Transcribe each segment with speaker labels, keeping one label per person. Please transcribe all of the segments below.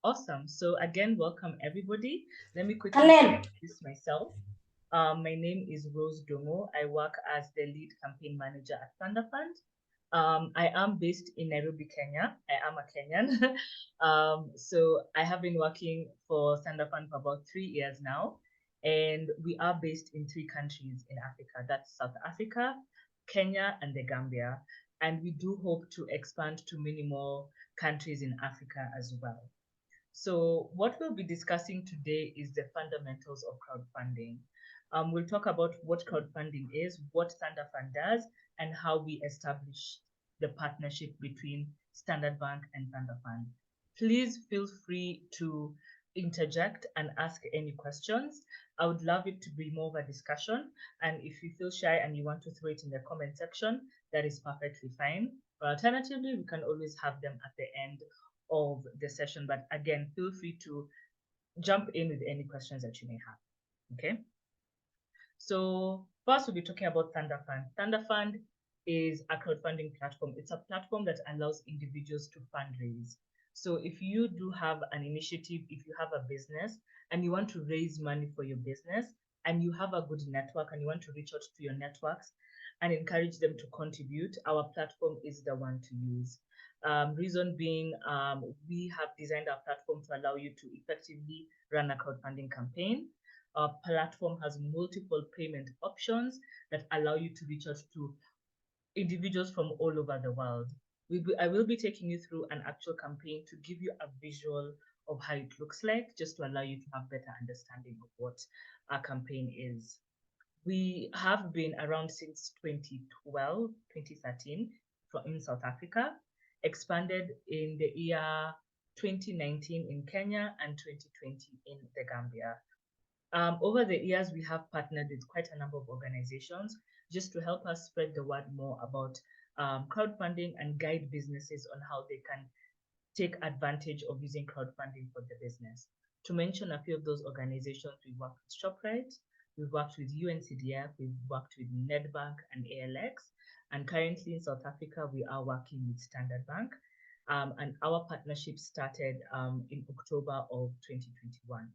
Speaker 1: Awesome. So again, welcome everybody. Let me quickly
Speaker 2: Helen,
Speaker 1: introduce myself. My name is Rose Domo. I work as the lead campaign manager at Thundafund. I am based in Nairobi, Kenya. I am a Kenyan. So I have been working for Thundafund for about 3 years now. And we are based in three countries in Africa. That's South Africa, Kenya, and the Gambia. And we do hope to expand to many more countries in Africa as well. So, what we'll be discussing today is the fundamentals of crowdfunding. We'll talk about what crowdfunding is, what Thunderfund does, and how we establish the partnership between Standard Bank and Thunderfund. Please feel free to interject and ask any questions. I would love it to be more of a discussion. And if you feel shy and you want to throw it in the comment section, that is perfectly fine. Or alternatively, we can always have them at the end of the session. But again, feel free to jump in with any questions that you may have. Okay. So first, we'll be talking about Thunderfund. Thunderfund is a crowdfunding platform. It's a platform that allows individuals to fundraise. So if you do have an initiative, if you have a business and you want to raise money for your business and you have a good network and you want to reach out to your networks and encourage them to contribute, our platform is the one to use. Reason being, we have designed our platform to allow you to effectively run a crowdfunding campaign. Our platform has multiple payment options that allow you to reach out to individuals from all over the world. I will be taking you through an actual campaign to give you a visual of how it looks like, just to allow you to have better understanding of what our campaign is. We have been around since 2012, 2013 in South Africa, expanded in the year 2019 in Kenya and 2020 in the Gambia. Over the years, we have partnered with quite a number of organizations just to help us spread the word more about crowdfunding and guide businesses on how they can take advantage of using crowdfunding for the business. To mention a few of those organizations, we've worked with ShopRite, we've worked with UNCDF, we've worked with Nedbank and ALX, and currently in South Africa, we are working with Standard Bank. And our partnership started in October of 2021.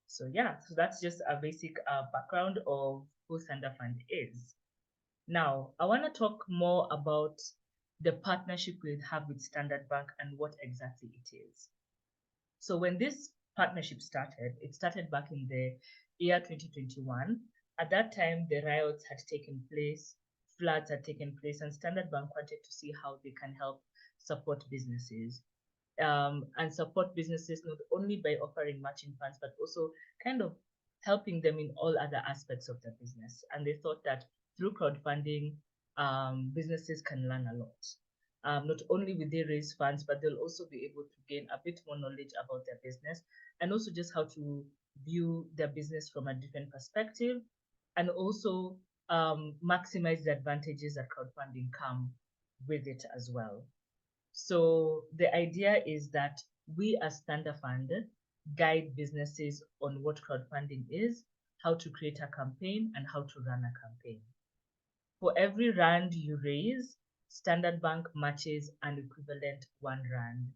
Speaker 1: So yeah, so that's just a basic background of who Thunderfund is. Now, I want to talk more about the partnership we have with Standard Bank and what exactly it is. So when this partnership started, it started back in the year 2021. At that time, the riots had taken place, floods had taken place, and Standard Bank wanted to see how they can help support businesses and support businesses not only by offering matching funds, but also kind of helping them in all other aspects of their business. And they thought that through crowdfunding, businesses can learn a lot. Not only will they raise funds, but they'll also be able to gain a bit more knowledge about their business and also just how to view their business from a different perspective and also maximize the advantages that crowdfunding come with it as well. So the idea is that we as Thunderfund guide businesses on what crowdfunding is, how to create a campaign, and how to run a campaign. For every rand you raise, Standard Bank matches an equivalent 1 rand.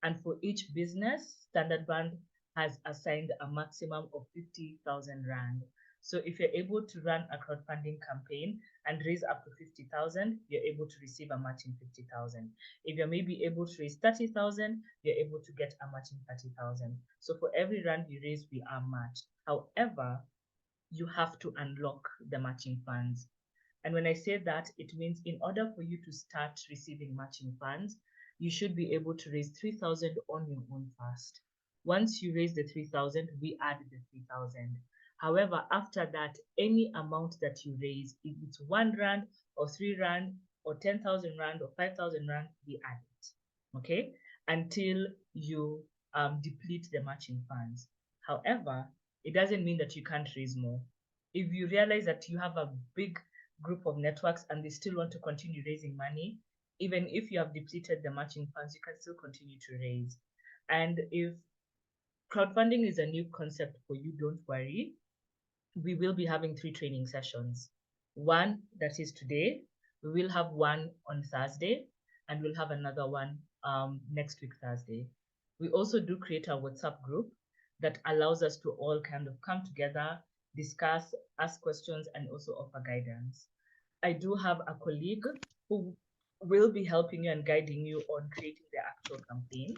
Speaker 1: And for each business, Standard Bank has assigned a maximum of 50,000 rand. So if you're able to run a crowdfunding campaign and raise up to 50,000, you're able to receive a matching 50,000. If you're maybe able to raise 30,000, you're able to get a matching 30,000. So for every rand you raise, we are matched. However, you have to unlock the matching funds. And when I say that, it means in order for you to start receiving matching funds, you should be able to raise 3,000 on your own first. Once you raise the 3,000, we add the 3,000. However, after that, any amount that you raise, if it's 1 rand or 3 rand or 10,000 rand or 5,000 rand, we add it. Okay? Until you deplete the matching funds. However, it doesn't mean that you can't raise more. If you realize that you have a big group of networks and they still want to continue raising money, even if you have depleted the matching funds, you can still continue to raise. And if crowdfunding is a new concept for you, don't worry. We will be having 3 training sessions. One that is today, we will have one on Thursday, and we'll have another one next week, Thursday. We also do create a WhatsApp group that allows us to all kind of come together, discuss, ask questions, and also offer guidance. I do have a colleague who will be helping you and guiding you on creating the actual campaign,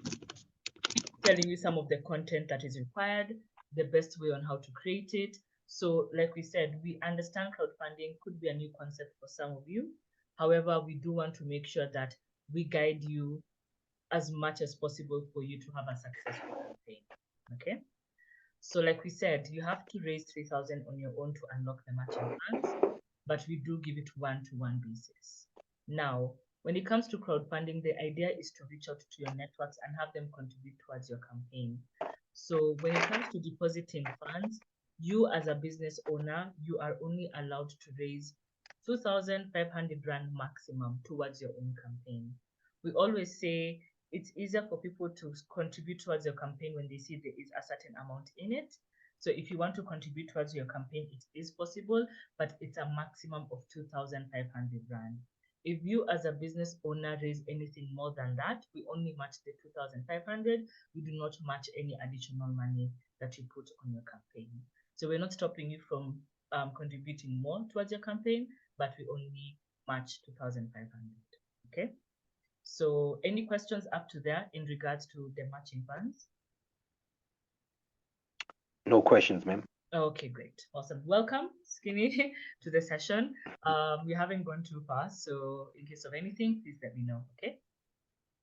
Speaker 1: telling you some of the content that is required, the best way on how to create it. So, like we said, we understand crowdfunding could be a new concept for some of you. However, we do want to make sure that we guide you as much as possible for you to have a successful campaign. Okay. So, like we said, you have to raise 3,000 on your own to unlock the matching funds, but we do give it one-to-one basis. Now, when it comes to crowdfunding, the idea is to reach out to your networks and have them contribute towards your campaign. So, when it comes to depositing funds, you as a business owner, you are only allowed to raise 2,500 Rand maximum towards your own campaign. We always say it's easier for people to contribute towards your campaign when they see there is a certain amount in it. So if you want to contribute towards your campaign, it is possible, but it's a maximum of 2,500 Rand. If you as a business owner raise anything more than that, we only match the 2,500. We do not match any additional money that you put on your campaign. So we're not stopping you from contributing more towards your campaign, but we only match 2,500. Okay. So any questions up to there in regards to the matching funds?
Speaker 2: No questions, ma'am.
Speaker 1: Okay, great. Awesome. Welcome, Skinny, to the session. We haven't gone too fast, so in case of anything, please let me know, okay?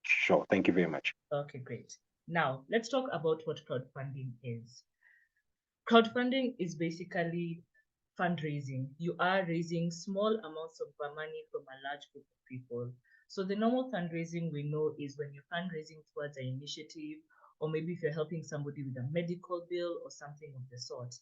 Speaker 2: Sure. Thank you very much.
Speaker 1: Okay, great. Now, let's talk about what crowdfunding is. Crowdfunding is basically fundraising. You are raising small amounts of money from a large group of people. So the normal fundraising we know is when you're fundraising towards an initiative, or maybe if you're helping somebody with a medical bill or something of the sort.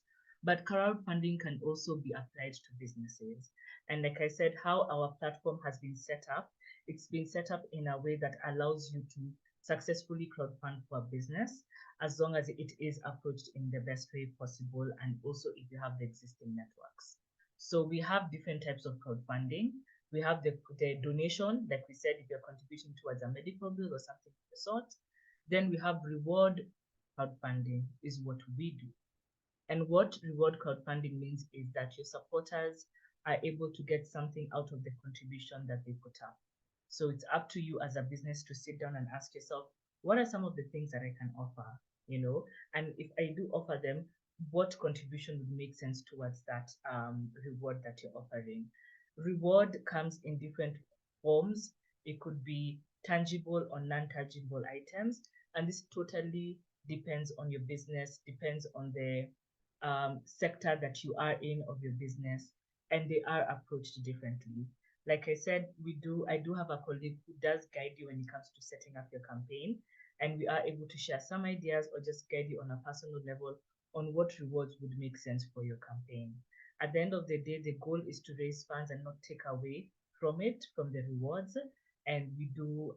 Speaker 1: But crowdfunding can also be applied to businesses. And like I said, how our platform has been set up, it's been set up in a way that allows you to successfully crowdfund for a business as long as it is approached in the best way possible, and also if you have the existing networks. So we have different types of crowdfunding. We have the donation, like we said, if you're contributing towards a medical bill or something of the sort. Then we have reward crowdfunding, is what we do. And what reward crowdfunding means is that your supporters are able to get something out of the contribution that they put up. So it's up to you as a business to sit down and ask yourself, what are some of the things that I can offer? And if I do offer them, what contribution would make sense towards that reward that you're offering? Reward comes in different forms. It could be tangible or non-tangible items, and this totally depends on your business, depends on the sector that you are in of your business, and they are approached differently. Like I said, I do have a colleague who does guide you when it comes to setting up your campaign, and we are able to share some ideas or just guide you on a personal level on what rewards would make sense for your campaign. At the end of the day, the goal is to raise funds and not take away from the rewards. And we do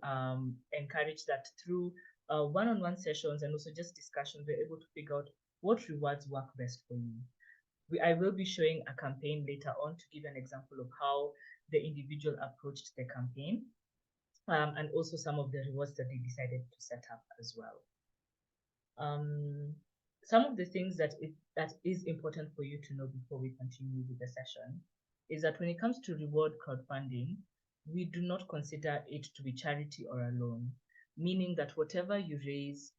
Speaker 1: encourage that through one-on-one sessions and also just discussions, we're able to figure out what rewards work best for you. I will be showing a campaign later on to give an example of how the individual approached the campaign, and also some of the rewards that they decided to set up as well. Some of the things that is important for you to know before we continue with the session is that when it comes to reward crowdfunding, we do not consider it to be charity or a loan, meaning that whatever you raise,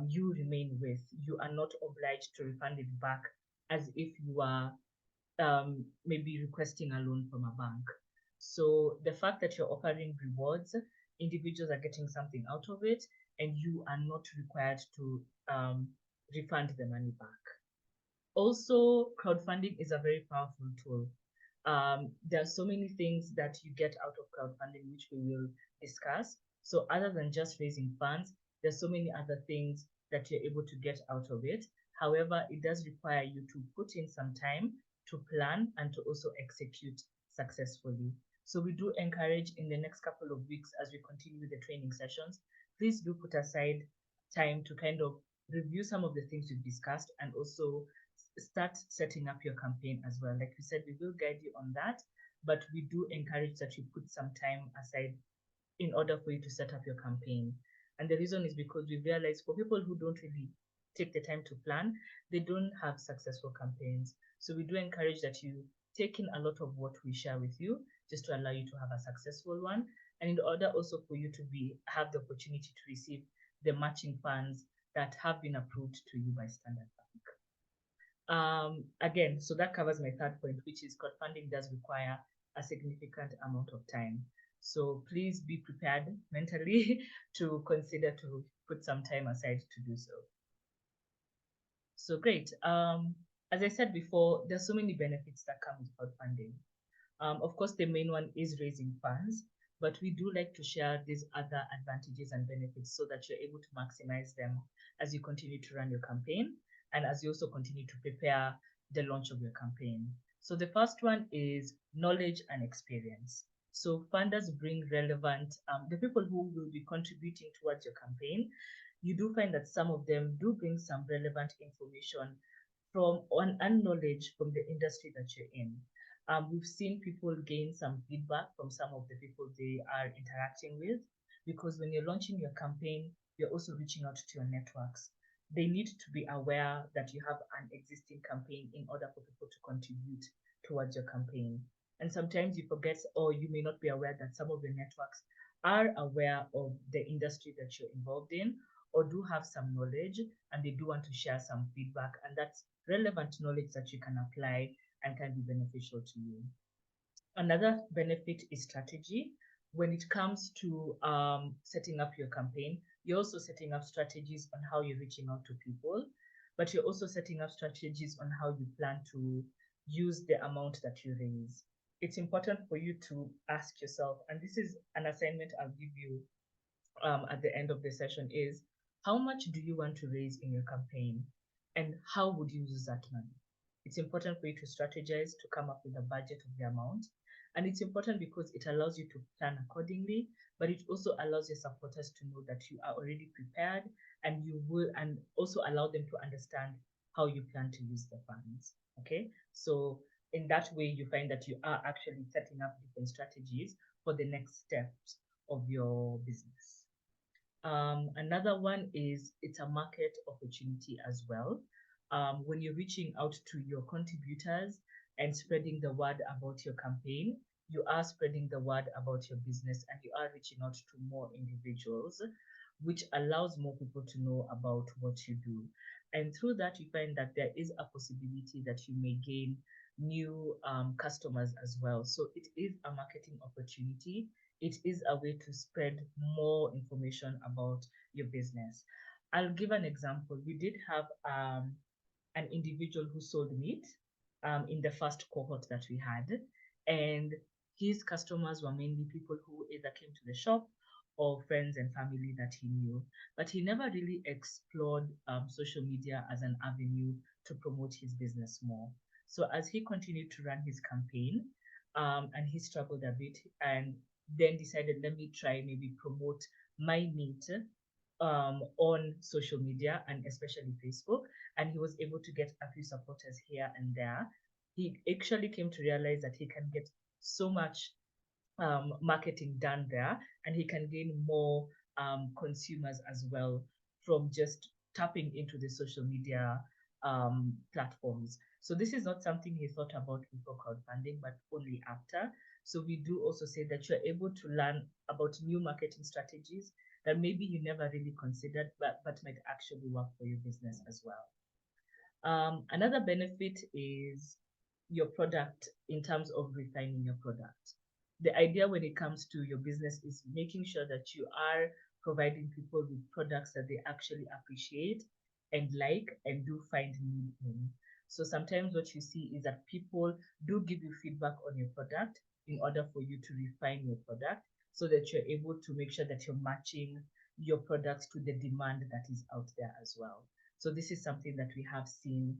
Speaker 1: you remain with. You are not obliged to refund it back as if you are maybe requesting a loan from a bank. So the fact that you're offering rewards, individuals are getting something out of it, and you are not required to refund the money back. Also, crowdfunding is a very powerful tool. There are so many things that you get out of crowdfunding, which we will discuss. So other than just raising funds, there's so many other things that you're able to get out of it. However, it does require you to put in some time to plan and to also execute successfully. So we do encourage in the next couple of weeks as we continue with the training sessions, please do put aside time to kind of review some of the things we've discussed and also start setting up your campaign as well. Like we said, we will guide you on that, but we do encourage that you put some time aside in order for you to set up your campaign. And the reason is because we realize for people who don't really take the time to plan, they don't have successful campaigns. So we do encourage that you take in a lot of what we share with you just to allow you to have a successful one. And in order also for you to have the opportunity to receive the matching funds that have been approved to you by Standard Bank. Again, so that covers my third point, which is crowdfunding does require a significant amount of time. So please be prepared mentally to consider to put some time aside to do so. So great. As I said before, there's so many benefits that come with crowdfunding. Of course, the main one is raising funds, but we do like to share these other advantages and benefits so that you're able to maximize them as you continue to run your campaign and as you also continue to prepare the launch of your campaign. So the first one is knowledge and experience. So funders bring relevant, the people who will be contributing towards your campaign, you do find that some of them do bring some relevant information and knowledge from the industry that you're in. We've seen people gain some feedback from some of the people they are interacting with, because when you're launching your campaign, you're also reaching out to your networks. They need to be aware that you have an existing campaign in order for people to contribute towards your campaign. And sometimes you forget, or you may not be aware that some of the networks are aware of the industry that you're involved in, or do have some knowledge, and they do want to share some feedback. And that's relevant knowledge that you can apply and can be beneficial to you. Another benefit is strategy. When it comes to setting up your campaign, you're also setting up strategies on how you're reaching out to people, but you're also setting up strategies on how you plan to use the amount that you raise. It's important for you to ask yourself, and this is an assignment I'll give you at the end of the session, is how much do you want to raise in your campaign and how would you use that money? It's important for you to strategize to come up with a budget of the amount. And it's important because it allows you to plan accordingly, but it also allows your supporters to know that you are already prepared and you will, and also allow them to understand how you plan to use the funds. Okay. So in that way, you find that you are actually setting up different strategies for the next steps of your business. Another one is it's a market opportunity as well. When you're reaching out to your contributors and spreading the word about your campaign, you are spreading the word about your business and you are reaching out to more individuals, which allows more people to know about what you do. And through that, you find that there is a possibility that you may gain new customers as well. So it is a marketing opportunity. It is a way to spread more information about your business. I'll give an example. We did have an individual who sold meat in the first cohort that we had, and his customers were mainly people who either came to the shop or friends and family that he knew. But he never really explored social media as an avenue to promote his business more. So as he continued to run his campaign, and he struggled a bit, and then decided, let me try maybe promote my meat on social media and especially Facebook. And he was able to get a few supporters here and there. He actually came to realize that he can get so much marketing done there, and he can gain more consumers as well from just tapping into the social media platforms. So this is not something he thought about before crowdfunding, but only after. So we do also say that you're able to learn about new marketing strategies that maybe you never really considered, but might actually work for your business as well. Another benefit is your product in terms of refining your product. The idea when it comes to your business is making sure that you are providing people with products that they actually appreciate and like and do find need in. So sometimes what you see is that people do give you feedback on your product in order for you to refine your product so that you're able to make sure that you're matching your products to the demand that is out there as well. So this is something that we have seen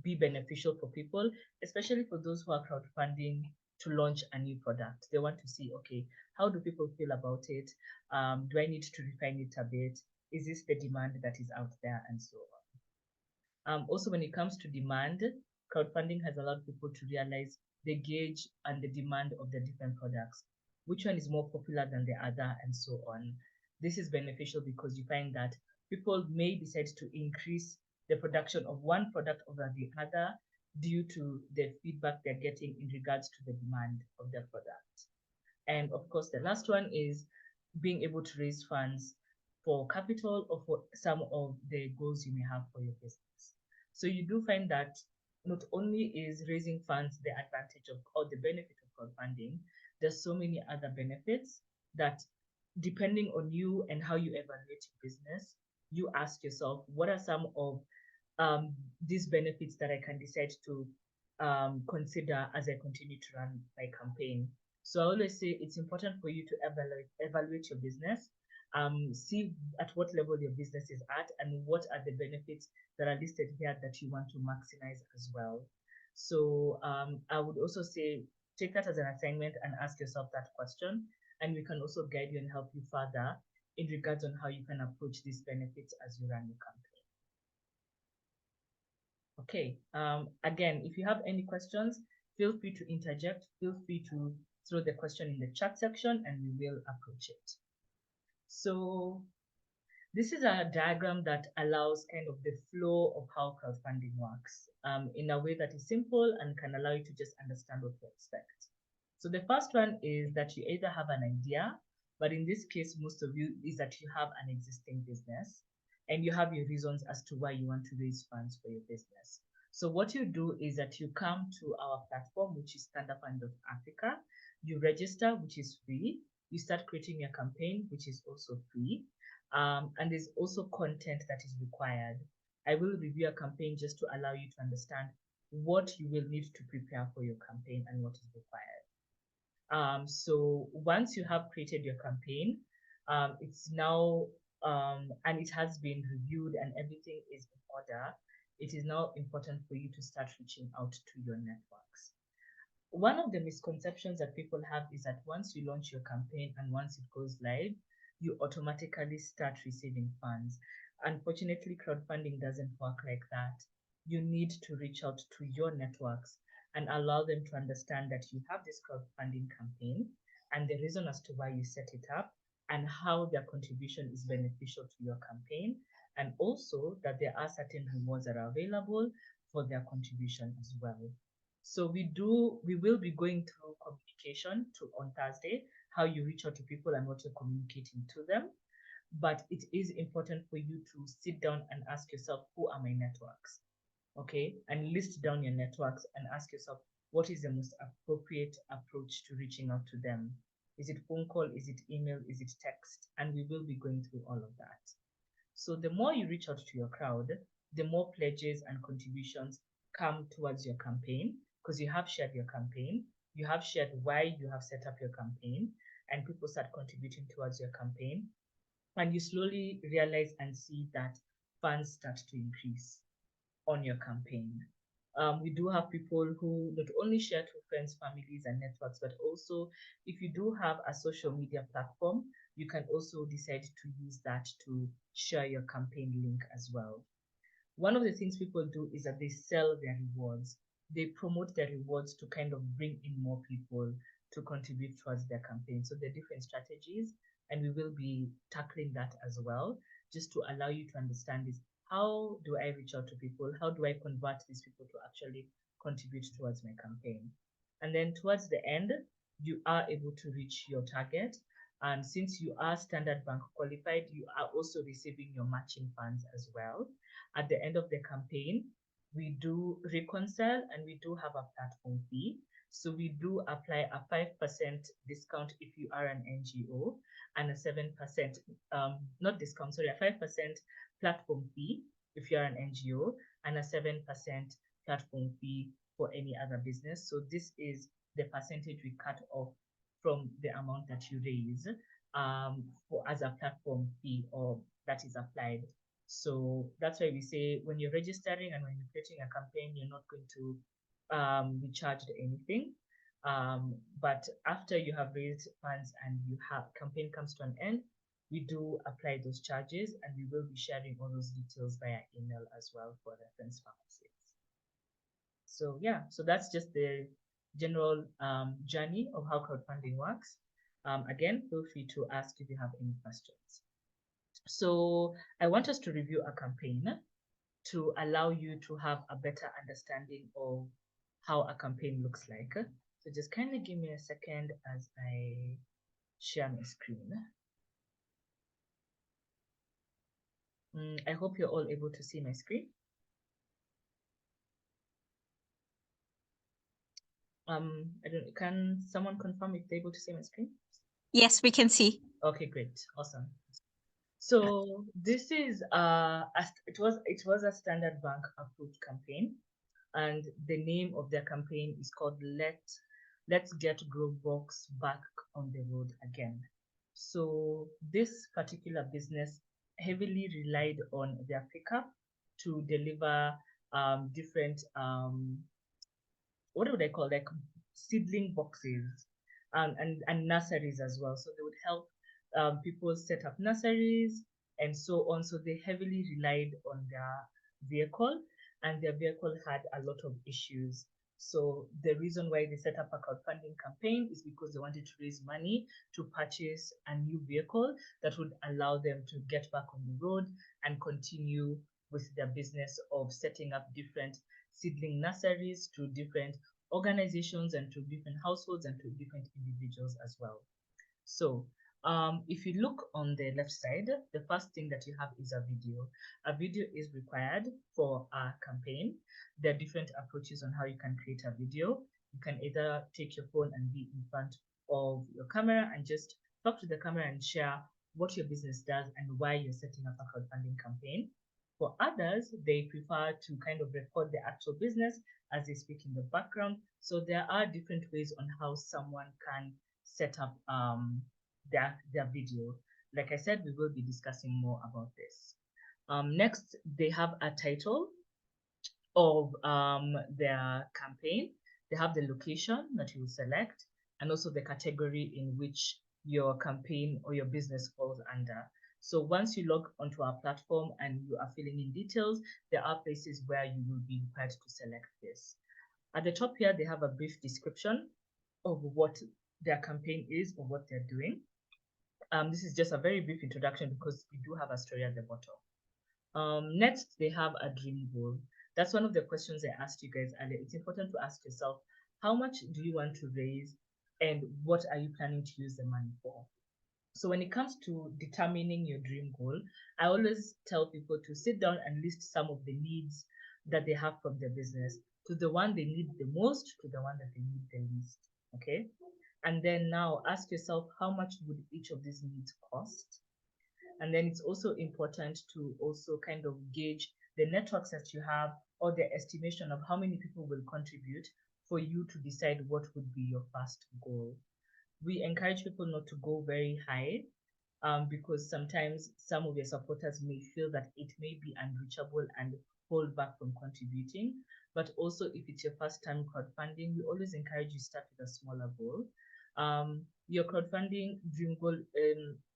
Speaker 1: be beneficial for people, especially for those who are crowdfunding to launch a new product. They want to see, okay, how do people feel about it? Do I need to refine it a bit? Is this the demand that is out there, and so on? Also, when it comes to demand, crowdfunding has allowed people to realize the gauge and the demand of the different products, which one is more popular than the other, and so on. This is beneficial because you find that people may decide to increase the production of one product over the other due to the feedback they're getting in regards to the demand of their product. And of course, the last one is being able to raise funds for capital or for some of the goals you may have for your business. So you do find that not only is raising funds the advantage of or the benefit of crowdfunding, there's so many other benefits that depending on you and how you evaluate your business, you ask yourself, what are some of these benefits that I can decide to consider as I continue to run my campaign? So I always say it's important for you to evaluate your business, see at what level your business is at, and what are the benefits that are listed here that you want to maximize as well. So I would also say take that as an assignment and ask yourself that question, and we can also guide you and help you further in regards on how you can approach these benefits as you run your campaign. Okay, again, if you have any questions, feel free to interject, feel free to throw the question in the chat section and we will approach it. So this is a diagram that allows kind of the flow of how crowdfunding works in a way that is simple and can allow you to just understand what to expect. So the first one is that you either have an idea, but in this case, most of you is that you have an existing business and you have your reasons as to why you want to raise funds for your business. So what you do is that you come to our platform, which is Thundafund of Africa. You register, which is free. You start creating your campaign, which is also free. And there's also content that is required. I will review a campaign just to allow you to understand what you will need to prepare for your campaign and what is required. So once you have created your campaign, it's now, and it has been reviewed and everything is in order, it is now important for you to start reaching out to your networks. One of the misconceptions that people have is that once you launch your campaign and once it goes live, you automatically start receiving funds. Unfortunately, crowdfunding doesn't work like that. You need to reach out to your networks and allow them to understand that you have this crowdfunding campaign and the reason as to why you set it up and how their contribution is beneficial to your campaign, and also that there are certain rewards that are available for their contribution as well. So we will be going through communication on Thursday, how you reach out to people and what you're communicating to them. But it is important for you to sit down and ask yourself, who are my networks? Okay, and list down your networks and ask yourself, what is the most appropriate approach to reaching out to them? Is it phone call? Is it email? Is it text? And we will be going through all of that. So the more you reach out to your crowd, the more pledges and contributions come towards your campaign because you have shared your campaign, you have shared why you have set up your campaign, and people start contributing towards your campaign. And you slowly realize and see that funds start to increase on your campaign. We do have people who not only share to friends, families, and networks, but also if you do have a social media platform, you can also decide to use that to share your campaign link as well. One of the things people do is that they sell their rewards. They promote their rewards to kind of bring in more people to contribute towards their campaign. So there are different strategies, and we will be tackling that as well, just to allow you to understand this. How do I reach out to people? How do I convert these people to actually contribute towards my campaign? And then towards the end, you are able to reach your target. And since you are Standard Bank qualified, you are also receiving your matching funds as well. At the end of the campaign, we do reconcile and we do have a platform fee. So we do apply a 5% discount if you are an NGO and a 7%, not discount, sorry, a 5% platform fee if you're an NGO and a 7% platform fee for any other business. So this is the percentage we cut off from the amount that you raise as a platform fee or that is applied. So that's why we say when you're registering and when you're creating a campaign, you're not going to be charged anything. But after you have raised funds and you have campaign comes to an end, we do apply those charges and we will be sharing all those details via email as well for reference purposes. So yeah, so that's just the general journey of how crowdfunding works. Again, feel free to ask if you have any questions. So I want us to review a campaign to allow you to have a better understanding of how a campaign looks like. So just kindly give me a second as I share my screen. I hope you're all able to see my screen. Can someone confirm if they're able to see my screen?
Speaker 3: Yes, we can see.
Speaker 1: Okay, great, awesome. So this is it was a Standard Bank approved campaign, and the name of their campaign is called Let's Get Growbox Back on the Road Again. So this particular business heavily relied on their pickup to deliver different what would I call, like seedling boxes and nurseries as well. So they would help people set up nurseries and so on. So they heavily relied on their vehicle, and their vehicle had a lot of issues. So the reason why they set up a crowdfunding campaign is because they wanted to raise money to purchase a new vehicle that would allow them to get back on the road and continue with their business of setting up different seedling nurseries to different organizations and to different households and to different individuals as well. So if you look on the left side, the first thing that you have is a video. A video is required for a campaign. There are different approaches on how you can create a video. You can either take your phone and be in front of your camera and just talk to the camera and share what your business does and why you're setting up a crowdfunding campaign. For others, they prefer to kind of record the actual business as they speak in the background. So there are different ways on how someone can set up their video. Like I said, we will be discussing more about this. Next, they have a title of their campaign. They have the location that you will select and also the category in which your campaign or your business falls under. So once you log onto our platform and you are filling in details, there are places where you will be required to select this. At the top here, they have a brief description of what their campaign is or what they're doing. This is just a very brief introduction because we do have a story at the bottom. Next, they have a dream goal. That's one of the questions I asked you guys earlier. It's important to ask yourself, how much do you want to raise and what are you planning to use the money for? So when it comes to determining your dream goal, I always tell people to sit down and list some of the needs that they have from their business, to the one they need the most, to the one that they need the least. Okay. And then now ask yourself, how much would each of these needs cost? And then it's also important to also kind of gauge the networks that you have or the estimation of how many people will contribute for you to decide what would be your first goal. We encourage people not to go very high because sometimes some of your supporters may feel that it may be unreachable and hold back from contributing. But also, if it's your first time crowdfunding, we always encourage you start with a smaller goal. Your crowdfunding dream goal,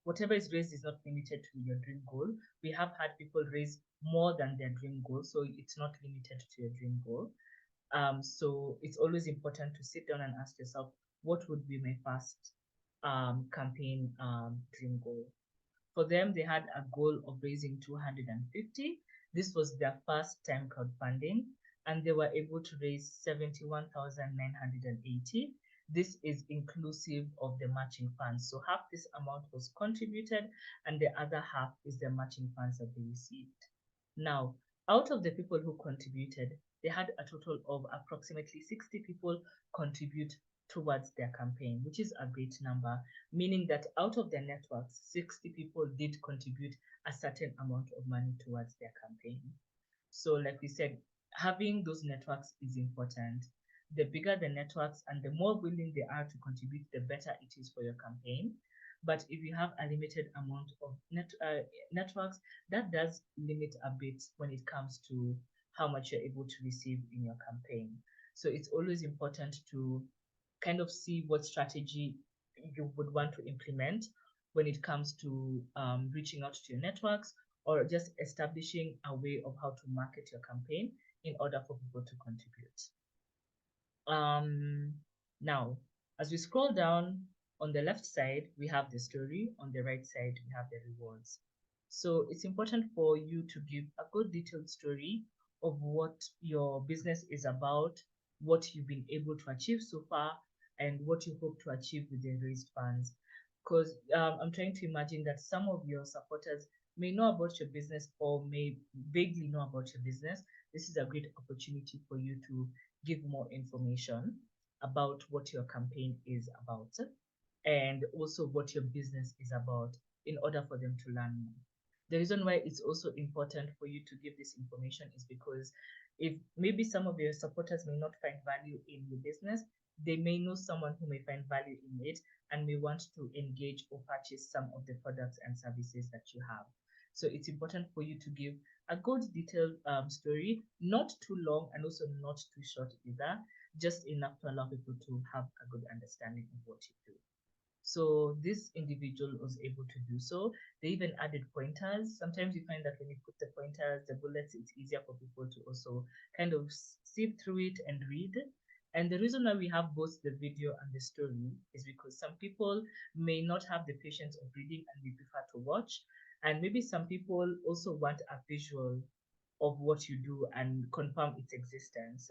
Speaker 1: whatever is raised is not limited to your dream goal. We have had people raise more than their dream goal, so it's not limited to your dream goal. So it's always important to sit down and ask yourself, what would be my first campaign dream goal? For them, they had a goal of raising 250. This was their first time crowdfunding, and they were able to raise 71,980. This is inclusive of the matching funds. So half this amount was contributed, and the other half is the matching funds that they received. Now, out of the people who contributed, they had a total of approximately 60 people contribute towards their campaign, which is a great number, meaning that out of their networks, 60 people did contribute a certain amount of money towards their campaign. So, like we said, having those networks is important. The bigger the networks and the more willing they are to contribute, the better it is for your campaign. But if you have a limited amount of networks, that does limit a bit when it comes to how much you're able to receive in your campaign. So it's always important to kind of see what strategy you would want to implement when it comes to reaching out to your networks or just establishing a way of how to market your campaign in order for people to contribute. Now, as we scroll down on the left side, we have the story. On the right side, we have the rewards. So it's important for you to give a good detailed story of what your business is about, what you've been able to achieve so far, and what you hope to achieve with the raised funds. Because I'm trying to imagine that some of your supporters may know about your business or may vaguely know about your business. This is a great opportunity for you to give more information about what your campaign is about and also what your business is about in order for them to learn more. The reason why it's also important for you to give this information is because if maybe some of your supporters may not find value in your business, they may know someone who may find value in it and may want to engage or purchase some of the products and services that you have. So it's important for you to give a good detailed story, not too long and also not too short either, just enough to allow people to have a good understanding of what you do. So this individual was able to do so. They even added pointers. Sometimes you find that when you put the pointers, the bullets, it's easier for people to also kind of sieve through it and read. And the reason why we have both the video and the story is because some people may not have the patience of reading and we prefer to watch. And maybe some people also want a visual of what you do and confirm its existence,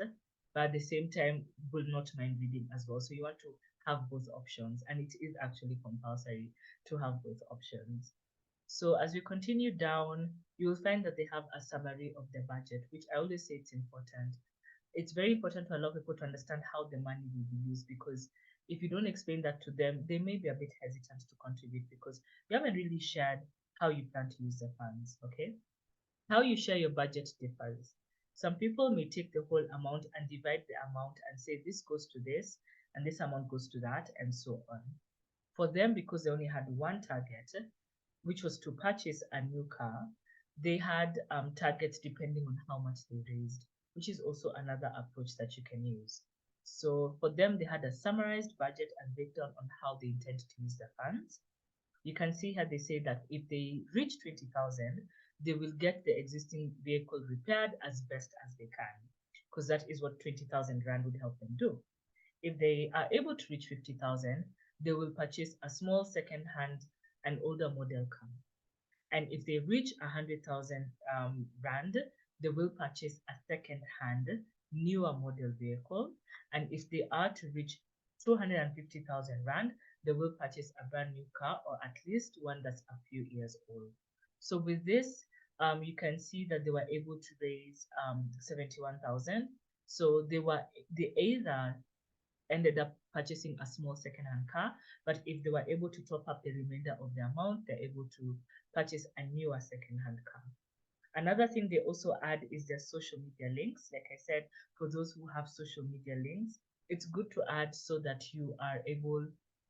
Speaker 1: but at the same time will not mind reading as well. So you want to have both options, and it is actually compulsory to have both options. So as we continue down, you will find that they have a summary of the budget, which I always say it's important. It's very important to allow people to understand how the money will be used, because if you don't explain that to them, they may be a bit hesitant to contribute because you haven't really shared how you plan to use the funds. Okay. How you share your budget differs. Some people may take the whole amount and divide the amount and say this goes to this and this amount goes to that and so on. For them, because they only had one target, which was to purchase a new car, they had targets depending on how much they raised, which is also another approach that you can use. So for them, they had a summarized budget and breakdown on how they intend to use the funds. You can see here they say that if they reach 20,000, they will get the existing vehicle repaired as best as they can, because that is what 20,000 Rand would help them do. If they are able to reach 50,000, they will purchase a small second-hand and older model car. And if they reach 100,000 Rand, they will purchase a second-hand, newer model vehicle. And if they are to reach 250,000 Rand, they will purchase a brand new car or at least one that's a few years old. So with this, you can see that they were able to raise 71,000. So they either ended up purchasing a small second-hand car, but if they were able to top up the remainder of the amount, they're able to purchase a newer second-hand car. Another thing they also add is their social media links. Like I said, for those who have social media links, it's good to add so that you are able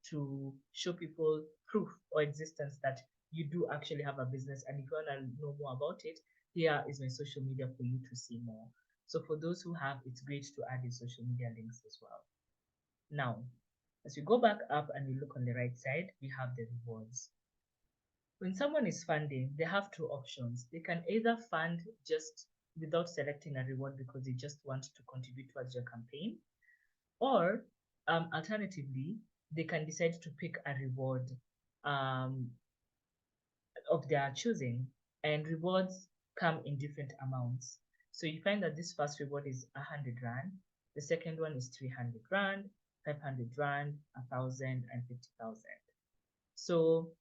Speaker 1: to show people proof or existence that you do actually have a business. And if you want to know more about it, here is my social media for you to see more. So for those who have, it's great to add your social media links as well. Now, as we go back up and we look on the right side, we have the rewards. When someone is funding, they have two options. They can either fund just without selecting a reward because they just want to contribute towards your campaign, or alternatively, they can decide to pick a reward of their choosing, and rewards come in different amounts. So you find that this first reward is 100 Rand, the second one is 300 Rand, 500 Rand, 1,000, and 50,000. So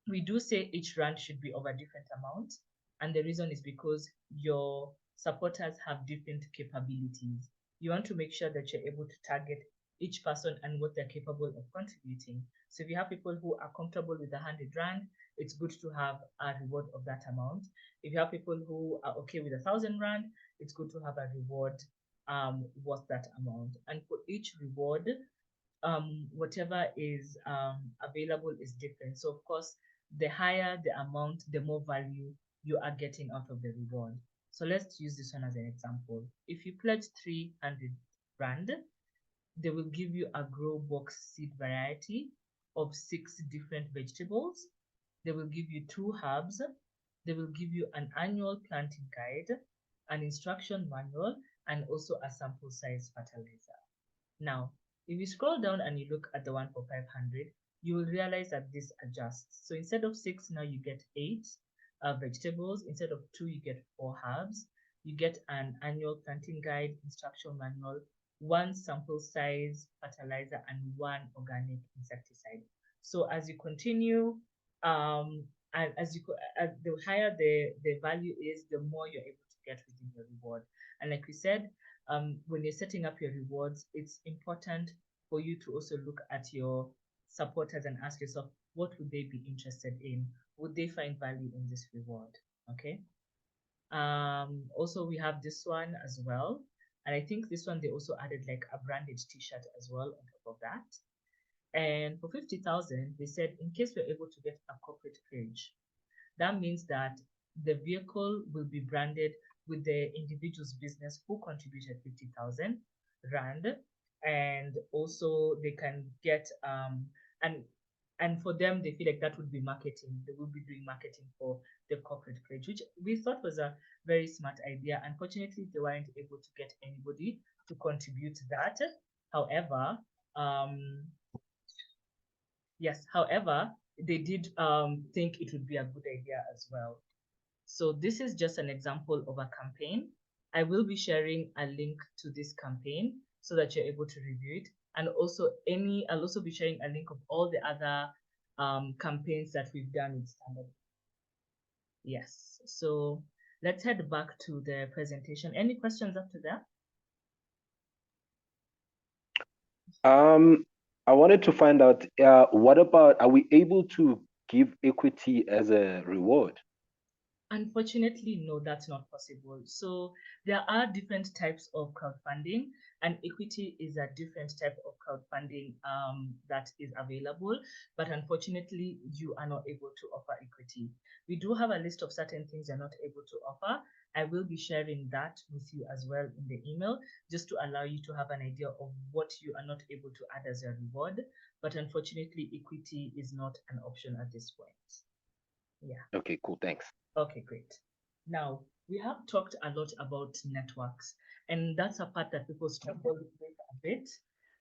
Speaker 1: we do say each rand should be of a different amount. And the reason is because your supporters have different capabilities. You want to make sure that you're able to target each person and what they're capable of contributing. So if you have people who are comfortable with 100 Rand, it's good to have a reward of that amount. If you have people who are okay with 1,000 Rand, it's good to have a reward worth that amount. And for each reward, whatever is available is different. So of course, the higher the amount, the more value you are getting out of the reward. So let's use this one as an example. If you pledge 300 Rand, they will give you a grow box seed variety of 6 different vegetables. They will give you 2 herbs. They will give you an annual planting guide, an instruction manual, and also a sample size fertilizer. Now, if you scroll down and you look at the one for 500, you will realize that this adjusts. So instead of 6, now you get 8. vegetables. Instead of 2, you get 4 herbs. You get an annual planting guide, instruction manual, 1 sample size fertilizer, and 1 organic insecticide. So as you continue, and the higher the value is, the more you're able to get within your reward. And like we said, when you're setting up your rewards, it's important for you to also look at your supporters and ask yourself, what would they be interested in? Would they find value in this reward? Okay. Also, we have this one as well. And I think this one, they also added like a branded t-shirt as well on top of that. And for 50,000, they said, in case we're able to get a corporate page, that means that the vehicle will be branded with the individual's business who contributed 50,000 Rand. And also they can get, and for them, they feel like that would be marketing. They will be doing marketing for the corporate page, which we thought was a very smart idea. Unfortunately, they weren't able to get anybody to contribute that. However, they did think it would be a good idea as well. So this is just an example of a campaign. I will be sharing a link to this campaign so that you're able to review it. And also I'll also be sharing a link of all the other campaigns that we've done with Standard. Yes, so let's head back to the presentation. Any questions up to that?
Speaker 2: I wanted to find out, what about, are we able to give equity as a reward?
Speaker 1: Unfortunately, no, that's not possible. So there are different types of crowdfunding, and equity is a different type of crowdfunding that is available. But unfortunately, you are not able to offer equity. We do have a list of certain things you're not able to offer. I will be sharing that with you as well in the email, just to allow you to have an idea of what you are not able to add as a reward. But unfortunately, equity is not an option at this point. Yeah.
Speaker 2: Okay, cool. Thanks.
Speaker 1: Okay, great. Now, we have talked a lot about networks, and that's a part that people struggle with a bit.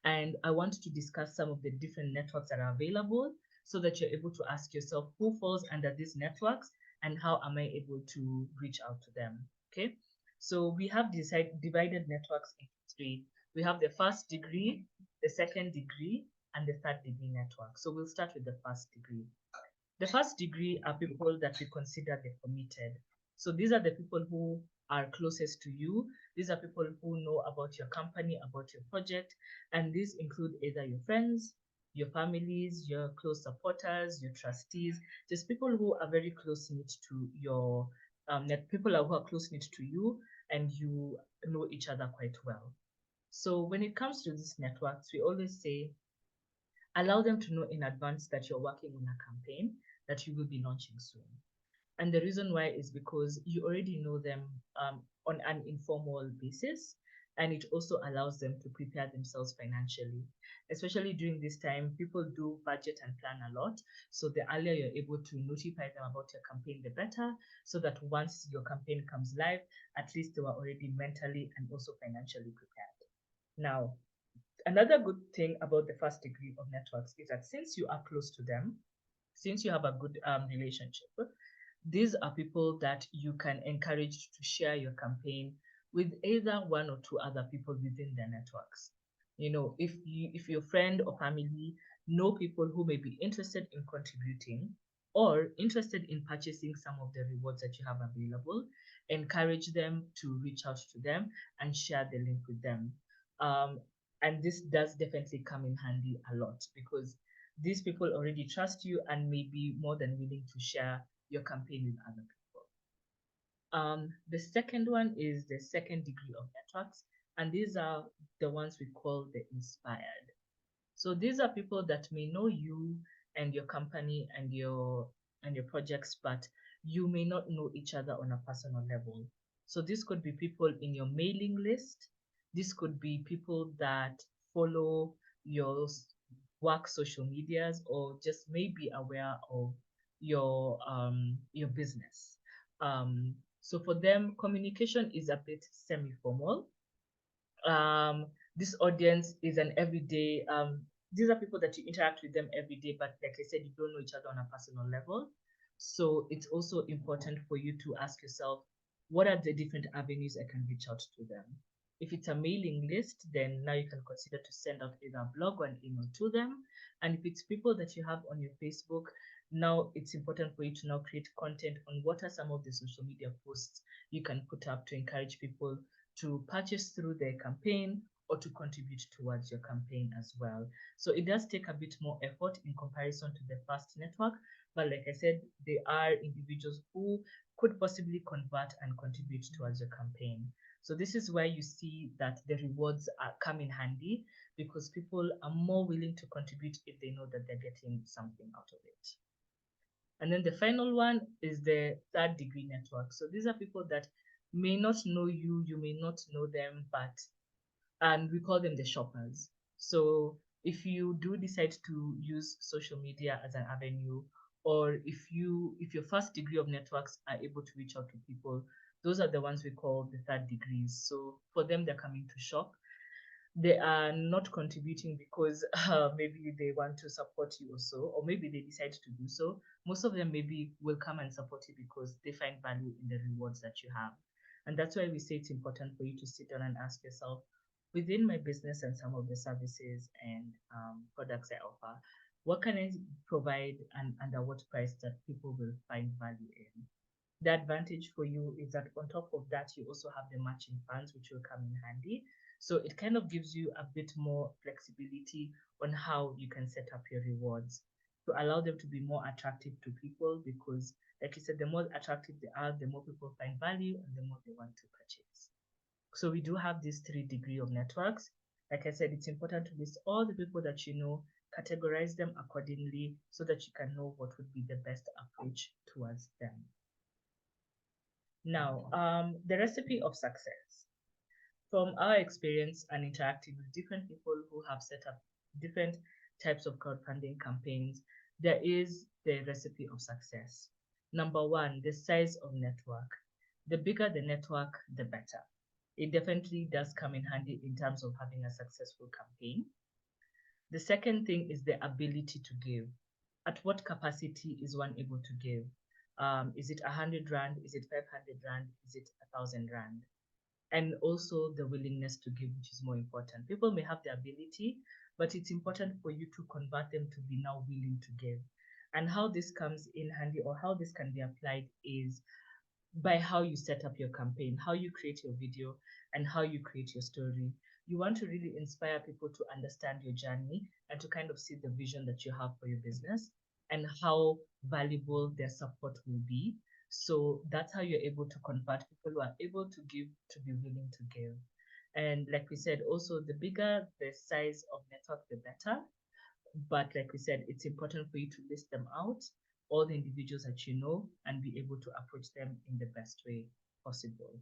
Speaker 1: And I want to discuss some of the different networks that are available so that you're able to ask yourself who falls under these networks and how am I able to reach out to them. Okay, so we have divided networks into 3. We have the first degree, the second degree, and the third degree network. So we'll start with the first degree. The first degree are people that we consider the committed. So these are the people who are closest to you. These are people who know about your company, about your project, and these include either your friends, your families, your close supporters, your trustees, just people who are very close-knit to your people who are close-knit to you, and you know each other quite well. So when it comes to these networks, we always say, allow them to know in advance that you're working on a campaign that you will be launching soon. And the reason why is because you already know them on an informal basis, and it also allows them to prepare themselves financially. Especially during this time, people do budget and plan a lot. So the earlier you're able to notify them about your campaign, the better, so that once your campaign comes live, at least they were already mentally and also financially prepared. Now, another good thing about the first degree of networks is that since you are close to them, since you have a good relationship, these are people that you can encourage to share your campaign with either 1 or 2 other people within their networks. You know, if your friend or family know people who may be interested in contributing or interested in purchasing some of the rewards that you have available, encourage them to reach out to them and share the link with them. And this does definitely come in handy a lot because these people already trust you and may be more than willing to share your campaign with other people. The second one is the second degree of networks, and these are the ones we call the inspired. So these are people that may know you and your company and your projects, but you may not know each other on a personal level. So this could be people in your mailing list. This could be people that follow your work social medias or just may be aware of your business. So for them, communication is a bit semi-formal. This audience is an everyday, these are people that you interact with them every day, but like I said, you don't know each other on a personal level. So it's also important for you to ask yourself, what are the different avenues I can reach out to them? If it's a mailing list, then now you can consider to send out either a blog or an email to them. And if it's people that you have on your Facebook, now it's important for you to now create content on what are some of the social media posts you can put up to encourage people to purchase through their campaign or to contribute towards your campaign as well. So it does take a bit more effort in comparison to the first network, but like I said, they are individuals who could possibly convert and contribute towards your campaign. So this is where you see that the rewards come in handy, because people are more willing to contribute if they know that they're getting something out of it. And then the final one is the third degree network. So these are people that may not know you, you may not know them, and we call them the shoppers. So if you do decide to use social media as an avenue, or if your first degree of networks are able to reach out to people, those are the ones we call the third degrees. So for them, they're coming to shop. They are not contributing because maybe they want to support you also, or maybe they decide to do so. Most of them maybe will come and support you because they find value in the rewards that you have. And that's why we say it's important for you to sit down and ask yourself, within my business and some of the services and products I offer, what can I provide and under what price that people will find value in? The advantage for you is that on top of that, you also have the matching funds, which will come in handy. So it kind of gives you a bit more flexibility on how you can set up your rewards to allow them to be more attractive to people, because, like you said, the more attractive they are, the more people find value and the more they want to purchase. So we do have these 3 degree of networks. Like I said, it's important to list all the people that you know, categorize them accordingly so that you can know what would be the best approach towards them. Now, the recipe of success. From our experience and interacting with different people who have set up different types of crowdfunding campaigns, there is the recipe of success. Number one, the size of network. The bigger the network, the better. It definitely does come in handy in terms of having a successful campaign. The second thing is the ability to give. At what capacity is one able to give? Is it 100 Rand? Is it 500 Rand? Is it 1,000 Rand? And also the willingness to give, which is more important. People may have the ability, but it's important for you to convert them to be now willing to give. And how this comes in handy, or how this can be applied, is by how you set up your campaign, how you create your video, and how you create your story. You want to really inspire people to understand your journey and to kind of see the vision that you have for your business and how valuable their support will be. So that's how you're able to convert people who are able to give to be willing to give. And like we said, also the bigger the size of network, the better. But like we said, it's important for you to list them out, all the individuals that you know, and be able to approach them in the best way possible.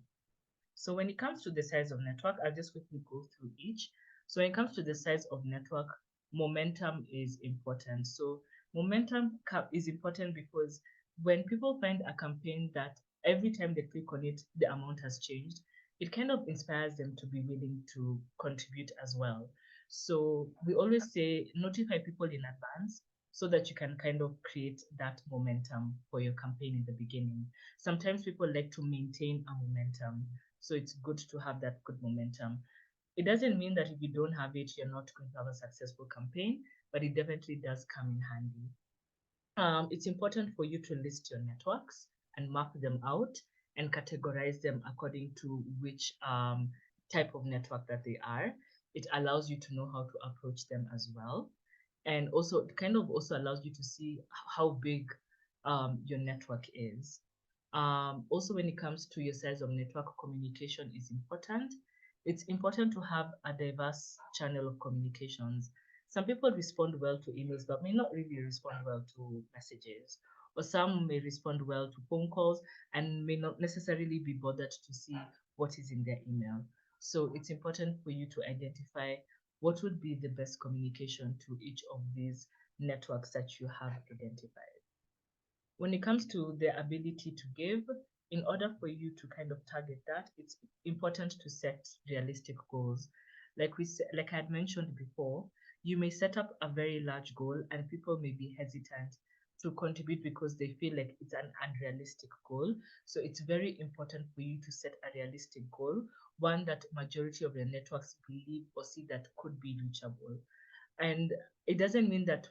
Speaker 1: So when it comes to the size of network, I'll just quickly go through each. So when it comes to the size of network, momentum is important. So momentum is important because when people find a campaign that every time they click on it, the amount has changed, it kind of inspires them to be willing to contribute as well. So we always say notify people in advance so that you can kind of create that momentum for your campaign in the beginning. Sometimes people like to maintain a momentum, so it's good to have that good momentum. It doesn't mean that if you don't have it, you're not going to have a successful campaign, but it definitely does come in handy. It's important for you to list your networks and map them out and categorize them according to which type of network that they are. It allows you to know how to approach them as well. And also, it kind of also allows you to see how big your network is. Also, when it comes to your size of network, communication is important. It's important to have a diverse channel of communications. Some people respond well to emails, but may not really respond well to messages. Or some may respond well to phone calls and may not necessarily be bothered to see what is in their email. So it's important for you to identify what would be the best communication to each of these networks that you have identified. When it comes to the ability to give, in order for you to kind of target that, it's important to set realistic goals. Like I had mentioned before, you may set up a very large goal and people may be hesitant to contribute because they feel like it's an unrealistic goal. So it's very important for you to set a realistic goal, one that majority of your networks believe or see that could be reachable. And it doesn't mean that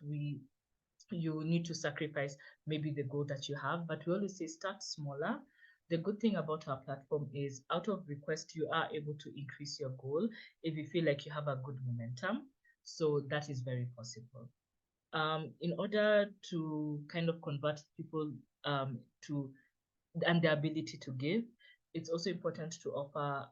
Speaker 1: you need to sacrifice maybe the goal that you have, but we always say start smaller. The good thing about our platform is out of request, you are able to increase your goal if you feel like you have a good momentum. So that is very possible. In order to kind of convert people to and the ability to give, it's also important to offer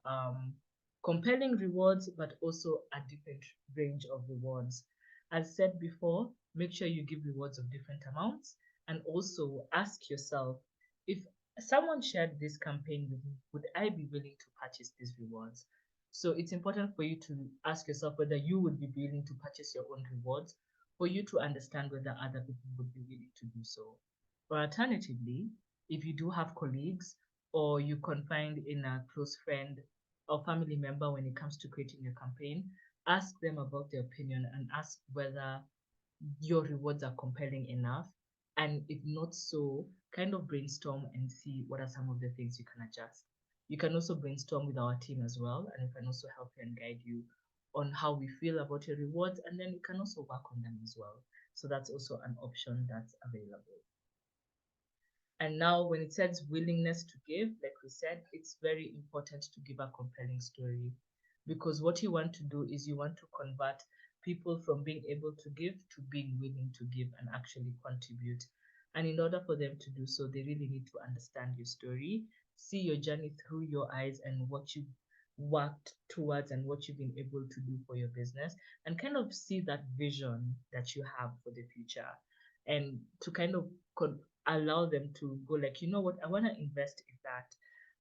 Speaker 1: compelling rewards, but also a different range of rewards. As said before, make sure you give rewards of different amounts, and also ask yourself, if someone shared this campaign with me, would I be willing to purchase these rewards? So it's important for you to ask yourself whether you would be willing to purchase your own rewards, for you to understand whether other people would be willing to do so. Or alternatively, if you do have colleagues or you confide in a close friend or family member when it comes to creating your campaign, ask them about their opinion and ask whether your rewards are compelling enough. And if not so, kind of brainstorm and see what are some of the things you can adjust. You can also brainstorm with our team as well, and we can also help you and guide you on how we feel about your rewards, and then you can also work on them as well. So that's also an option that's available. And now, when it says willingness to give, like we said, it's very important to give a compelling story, because what you want to do is you want to convert people from being able to give to being willing to give and actually contribute. And in order for them to do so, they really need to understand your story, see your journey through your eyes and what you've worked towards and what you've been able to do for your business, and kind of see that vision that you have for the future, and to kind of allow them to go like, you know what, I want to invest in that.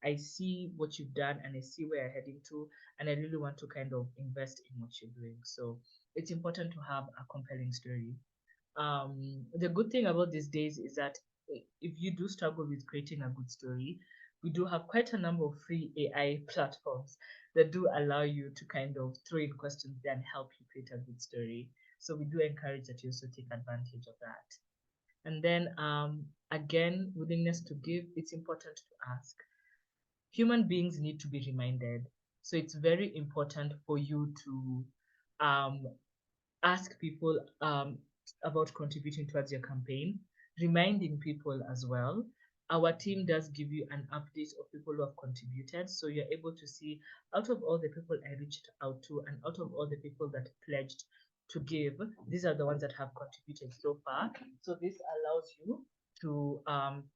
Speaker 1: I see what you've done and I see where you're heading to, and I really want to kind of invest in what you're doing. So it's important to have a compelling story. The good thing about these days is that if you do struggle with creating a good story, we do have quite a number of free AI platforms that do allow you to kind of throw in questions there and help you create a good story. So we do encourage that you also take advantage of that. And then again, willingness to give, it's important to ask. Human beings need to be reminded. So it's very important for you to um, ask people about contributing towards your campaign, reminding people as well. Our team does give you an update of people who have contributed. So you're able to see out of all the people I reached out to and out of all the people that pledged to give, these are the ones that have contributed so far. So this allows you to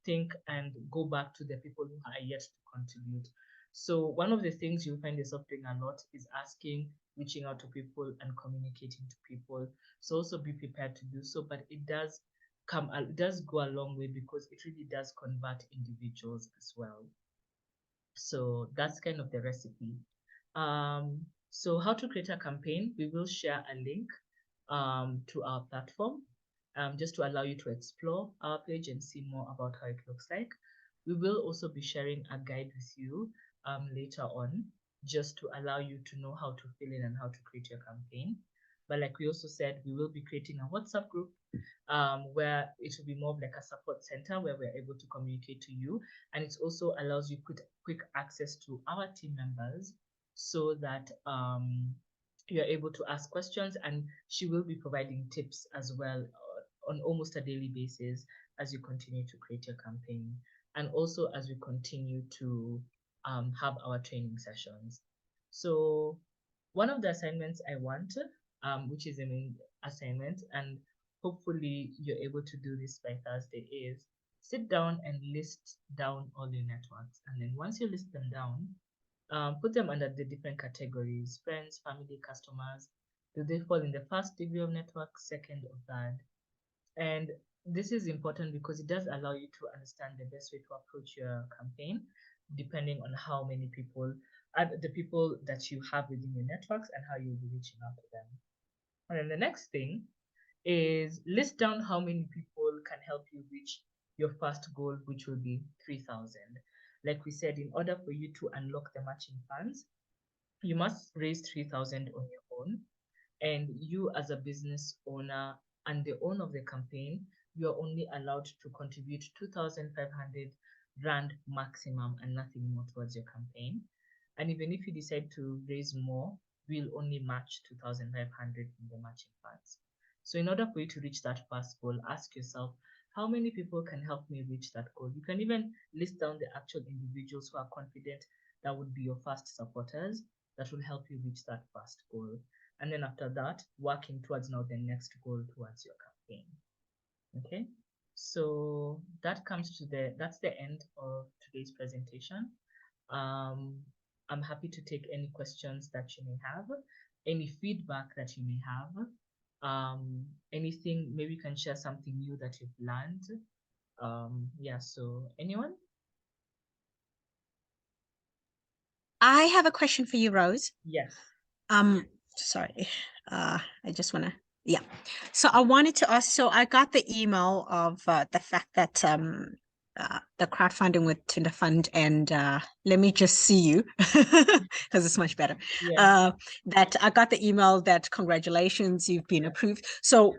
Speaker 1: think and go back to the people who are yet to contribute. So one of the things you'll find yourself doing a lot is asking, reaching out to people and communicating to people. So also be prepared to do so, but it does go a long way because it really does convert individuals as well. So that's kind of the recipe. So how to create a campaign, we will share a link to our platform just to allow you to explore our page and see more about how it looks like. We will also be sharing a guide with you later on, just to allow you to know how to fill in and how to create your campaign. But like we also said, we will be creating a WhatsApp group where it will be more of like a support center where we're able to communicate to you. And it also allows you quick access to our team members so that you're able to ask questions, and she will be providing tips as well on almost a daily basis as you continue to create your campaign, and also as we continue to have our training sessions. So one of the assignments I want, which is the main assignment, and hopefully you're able to do this by Thursday, is sit down and list down all your networks. And then once you list them down, put them under the different categories: friends, family, customers. Do they fall in the first degree of network, second, or third? And this is important because it does allow you to understand the best way to approach your campaign, depending on how many people are the people that you have within your networks and how you'll be reaching out to them. And then the next thing is list down how many people can help you reach your first goal, which will be 3,000. Like we said, in order for you to unlock the matching funds, you must raise 3,000 on your own. And you, as a business owner and the owner of the campaign, you're only allowed to contribute 2,500 Rand maximum and nothing more towards your campaign. And even if you decide to raise more, we'll only match 2,500 in the matching funds. So in order for you to reach that first goal, ask yourself, how many people can help me reach that goal? You can even list down the actual individuals who are confident that would be your first supporters that will help you reach that first goal. And then after that, working towards now the next goal towards your campaign. Okay, so that's the end of today's presentation. I'm happy to take any questions that you may have, any feedback that you may have, anything, maybe you can share something new that you've learned. Yeah, so anyone?
Speaker 3: I have a question for you, Rose.
Speaker 1: Yes.
Speaker 3: Sorry. I just want to, yeah. So I wanted to ask, so I got the email of the fact that the crowdfunding with Thundafund, and let me just see you because it's much better.
Speaker 1: Yeah.
Speaker 3: That I got the email that congratulations, you've been approved. So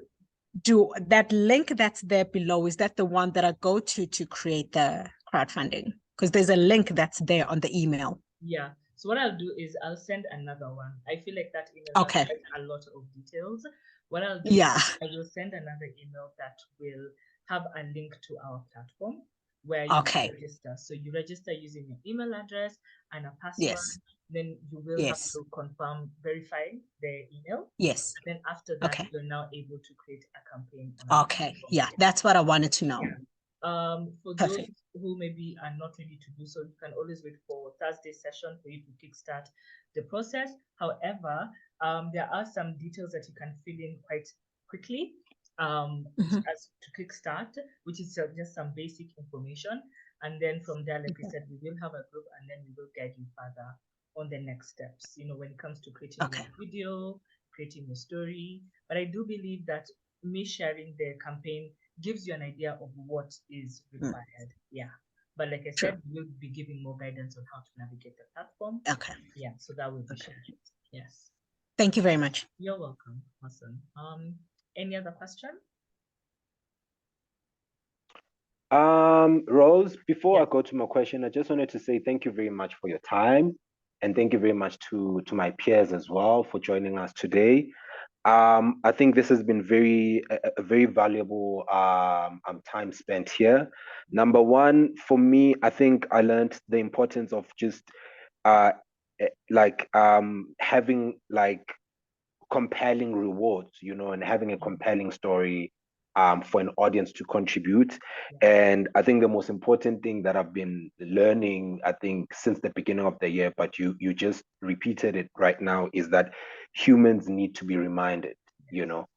Speaker 3: do that link that's there below, is that the one that I go to create the crowdfunding? Because there's a link that's there on the email.
Speaker 1: Yeah. So what I'll do is I'll send another one. I feel like that email
Speaker 3: Okay.
Speaker 1: has a lot of details. What I'll do
Speaker 3: Yeah.
Speaker 1: is I will send another email that will have a link to our platform where you
Speaker 3: Okay.
Speaker 1: register. So you register using your email address and a password.
Speaker 3: Yes.
Speaker 1: Then you will have
Speaker 3: Yes.
Speaker 1: to confirm, verify the email.
Speaker 3: Yes.
Speaker 1: And then after that,
Speaker 3: Okay.
Speaker 1: you're now able to create a campaign on our
Speaker 3: Okay.
Speaker 1: platform.
Speaker 3: Yeah, that's what I wanted to know.
Speaker 1: Yeah. For
Speaker 3: Perfect.
Speaker 1: those who maybe are not ready to do so, you can always wait for Thursday session for you to kickstart the process. However, there are some details that you can fill in quite quickly as to kickstart, which is just some basic information. And then from there, like I said, we will have a group and then we will guide you further on the next steps, you know, when it comes to creating your video, creating your story. But I do believe that me sharing the campaign gives you an idea of what is required. Yeah. But like I said, we'll be giving more guidance on how to navigate the platform.
Speaker 3: Okay.
Speaker 1: Yeah. So that will be shared. Yes.
Speaker 3: Thank you very much.
Speaker 1: You're welcome. Awesome. Any other question?
Speaker 2: Rose, before I
Speaker 1: Yes.
Speaker 2: go to my question, I just wanted to say thank you very much for your time, and thank you very much to my peers as well for joining us today. I think this has been a very valuable time spent here. Number one, for me, I think I learned the importance of just having like compelling rewards, you know, and having a compelling story for an audience to contribute. And I think the most important thing that I've been learning, I think, since the beginning of the year, but you just repeated it right now, is that humans need to be reminded, you know,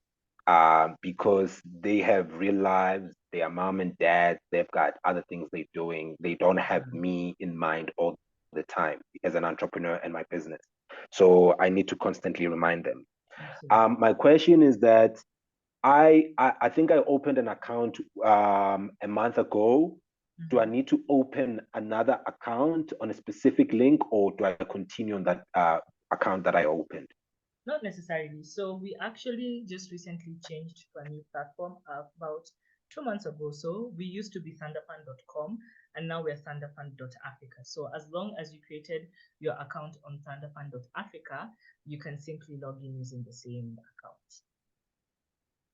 Speaker 2: because they have real lives, they are mom and dad, they've got other things they're doing. They don't have me in mind all the time as an entrepreneur and my business. So I need to constantly remind them. My question is that I think I opened an account a month ago. Do I need to open another account on a specific link, or do I continue on that account that I opened?
Speaker 1: Not necessarily. So we actually just recently changed to a new platform about 2 months ago. So we used to be thunderfund.com and now we're thunderfund.africa. So as long as you created your account on thunderfund.africa, you can simply log in using the same account.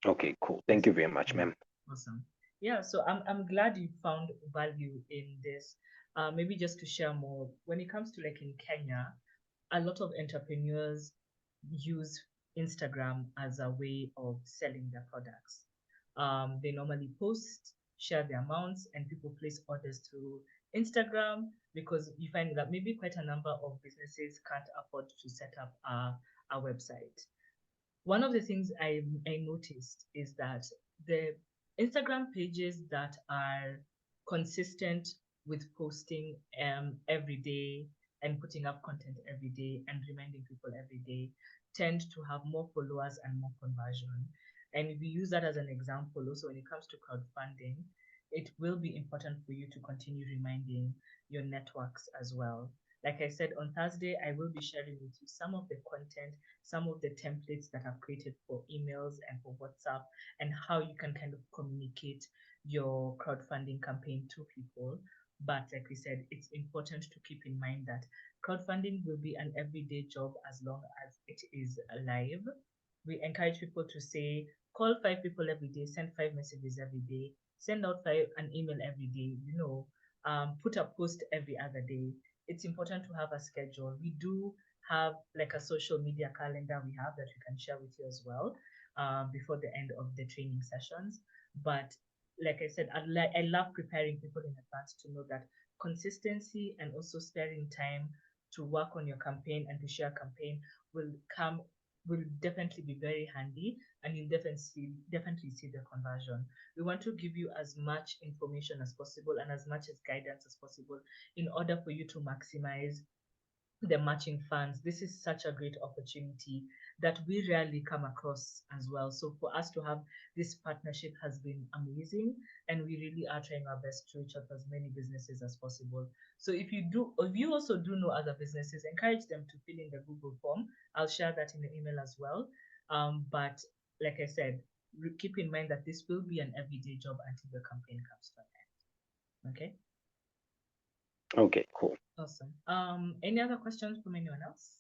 Speaker 2: Okay, cool. Thank you very much, ma'am.
Speaker 1: Awesome. Yeah, so I'm glad you found value in this. Maybe just to share more, when it comes to like in Kenya, a lot of entrepreneurs use Instagram as a way of selling their products. They normally post, share the amounts, and people place orders through Instagram because you find that maybe quite a number of businesses can't afford to set up a website. One of the things I noticed is that the Instagram pages that are consistent with posting every day and putting up content every day and reminding people every day tend to have more followers and more conversion. And if we use that as an example, also when it comes to crowdfunding, it will be important for you to continue reminding your networks as well. Like I said, on Thursday, I will be sharing with you some of the content, some of the templates that I've created for emails and for WhatsApp, and how you can kind of communicate your crowdfunding campaign to people. But like we said, it's important to keep in mind that crowdfunding will be an everyday job as long as it is live. We encourage people to say, call 5 people every day, send 5 messages every day, send out an email every day, put a post every other day. It's important to have a schedule. We do have like a social media calendar we have that we can share with you as well before the end of the training sessions. But like I said, I love preparing people in advance to know that consistency and also sparing time to work on your campaign and to share campaign will definitely be very handy, and you'll definitely see the conversion. We want to give you as much information as possible and as much as guidance as possible in order for you to maximize the matching funds. This is such a great opportunity that we rarely come across as well. So for us to have this partnership has been amazing, and we really are trying our best to reach out to as many businesses as possible. So if you also do know other businesses, encourage them to fill in the Google form. I'll share that in the email as well. But like I said, keep in mind that this will be an everyday job until the campaign comes to an end. Okay.
Speaker 2: Okay, cool.
Speaker 1: Awesome. Any other questions from anyone else?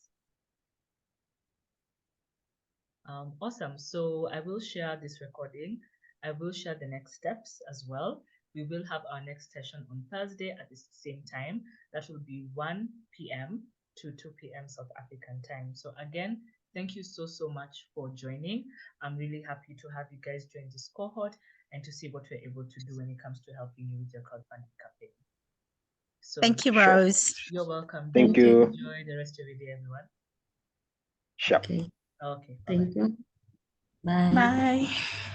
Speaker 1: Awesome. So I will share this recording. I will share the next steps as well. We will have our next session on Thursday at the same time. That will be 1 p.m. to 2 p.m. South African time. So again, thank you so much for joining. I'm really happy to have you guys join this cohort and to see what we're able to do when it comes to helping you with your crowdfunding campaign. So
Speaker 3: thank you, Rose.
Speaker 1: You're welcome.
Speaker 2: Thank you.
Speaker 1: Enjoy the rest of your day, everyone.
Speaker 2: Sure.
Speaker 4: Okay.
Speaker 1: Okay.
Speaker 4: Thank you. Bye.
Speaker 3: Bye.